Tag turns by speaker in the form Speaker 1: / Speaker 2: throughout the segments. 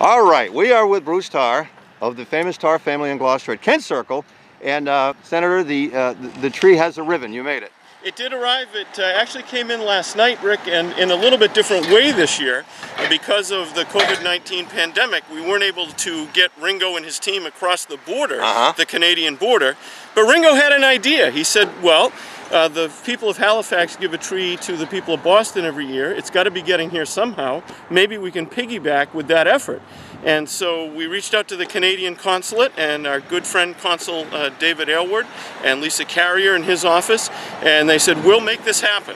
Speaker 1: All right, we are with Bruce Tarr of the famous Tarr family in Gloucester at Kent Circle. And Senator, the tree has a ribbon. You made it.
Speaker 2: It did arrive. It actually came in last night, Rick, and in a little bit different way this year. Because of the COVID-19 pandemic, we weren't able to get Ringo and his team across the border, the Canadian border. But Ringo had an idea. He said, well, the people of Halifax give a tree to the people of Boston every year. It's got to be getting here somehow. Maybe we can piggyback with that effort. And so we reached out to the Canadian consulate and our good friend Consul David Aylward and Lisa Carrier in his office, and they said, we'll make this happen.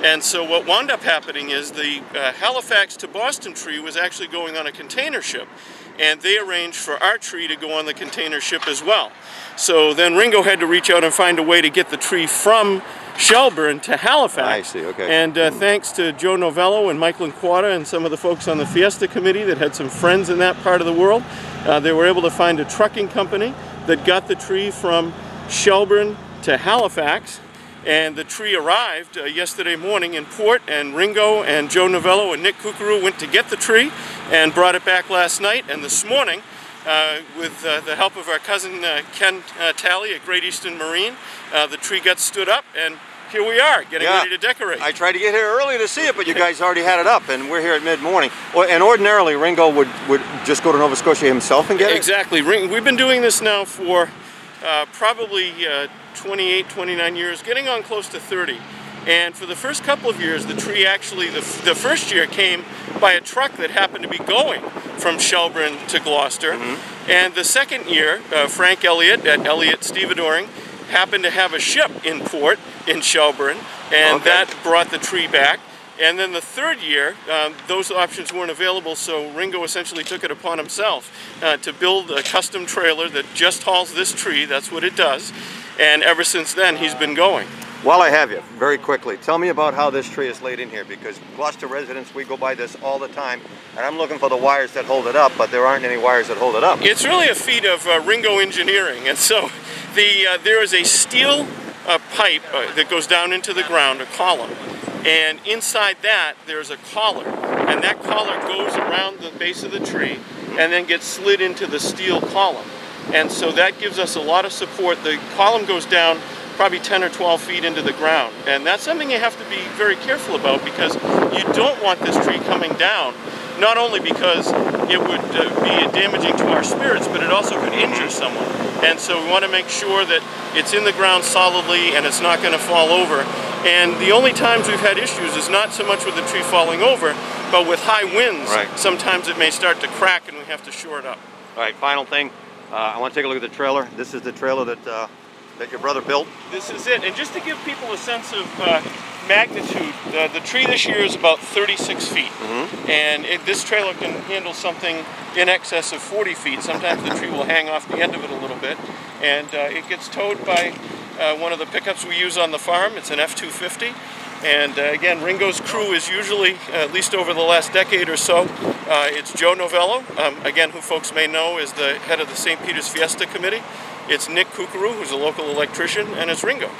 Speaker 2: And so what wound up happening is the Halifax to Boston tree was actually going on a container ship, and they arranged for our tree to go on the container ship as well. So then Ringo had to reach out and find a way to get the tree from Shelburne to Halifax.
Speaker 1: I see, okay.
Speaker 2: And thanks to Joe Novello and Michael Quata and some of the folks on the Fiesta Committee that had some friends in that part of the world, they were able to find a trucking company that got the tree from Shelburne to Halifax. And the tree arrived yesterday morning in port, and Ringo and Joe Novello and Nick Kukuru went to get the tree and brought it back last night. And this morning, with the help of our cousin Ken Talley at Great Eastern Marine, the tree got stood up, and here we are, getting ready to decorate.
Speaker 1: I tried to get here early to see it, but you guys already had it up, and we're here at mid-morning. And ordinarily, Ringo would just go to Nova Scotia himself and get it?
Speaker 2: Exactly. We've been doing this now for probably 28, 29 years, getting on close to 30. And for the first couple of years, the tree actually, the first year came by a truck that happened to be going from Shelburne to Gloucester. And the second year, Frank Elliott at Elliott Stevedoring happened to have a ship in port in Shelburne, and that brought the tree back. And then the third year, those options weren't available, so Ringo essentially took it upon himself to build a custom trailer that just hauls this tree. That's what it does. And ever since then, he's been going.
Speaker 1: While I have you, very quickly, tell me about how this tree is laid in here, because Gloucester residents, we go by this all the time, and I'm looking for the wires that hold it up, but there aren't any wires that hold it up.
Speaker 2: It's really a feat of Ringo engineering, and so there is a steel pipe that goes down into the ground, a column, and inside that there's a collar, and that collar goes around the base of the tree and then gets slid into the steel column. And so that gives us a lot of support. The column goes down probably 10 or 12 feet into the ground. And that's something you have to be very careful about, because you don't want this tree coming down, not only because it would be damaging to our spirits, but it also could injure someone. And so we want to make sure that it's in the ground solidly and it's not going to fall over. And the only times we've had issues is not so much with the tree falling over, but with high winds. Sometimes it may start to crack and we have to shore it up.
Speaker 1: All right, final thing. I want to take a look at the trailer. This is the trailer that your brother built.
Speaker 2: This is it. And just to give people a sense of magnitude, the tree this year is about 36 feet. And this trailer can handle something in excess of 40 feet. Sometimes the tree will hang off the end of it a little bit. And it gets towed by one of the pickups we use on the farm. It's an F-250. And again, Ringo's crew is usually, at least over the last decade or so, it's Joe Novello, again, who folks may know is the head of the St. Peter's Fiesta Committee. It's Nick Kukuru, who's a local electrician, and it's Ringo.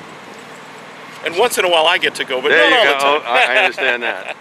Speaker 2: And once in a while I get to go, but not all the time.
Speaker 1: I understand that.